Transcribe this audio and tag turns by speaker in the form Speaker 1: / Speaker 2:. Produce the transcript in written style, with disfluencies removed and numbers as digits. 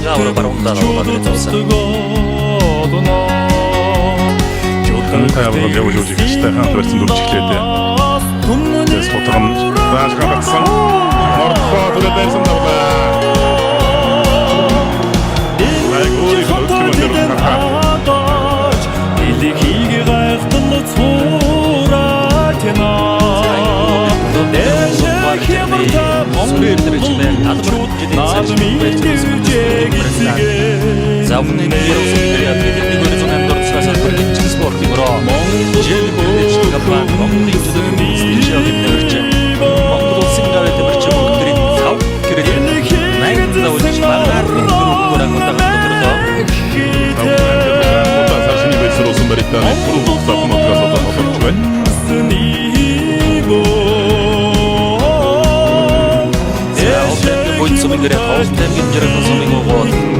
Speaker 1: Gavra barondan
Speaker 2: тайвал явж үзэж гэжтэй хамт барьсан дүр чиглэлээ. Тэс хотгон даашгаа батсан. Мордфоо бүрэ байсан давлаа. Айгуур хөтөлбөр хатаа. Илхийг гайхтал цуурайтна.
Speaker 1: Завны спортивро жил гапан Монголын төлөөлөл Монгол улсын гавьяа тэмэрч бүгдийг сав гэрэл 80 давж багаар бүрэн удаан
Speaker 2: Сашны бэлсэрсэн баританы бүрэн удаан удаан байна.
Speaker 1: Сумигэрэ хоолтой гинжрэх сумиг гоо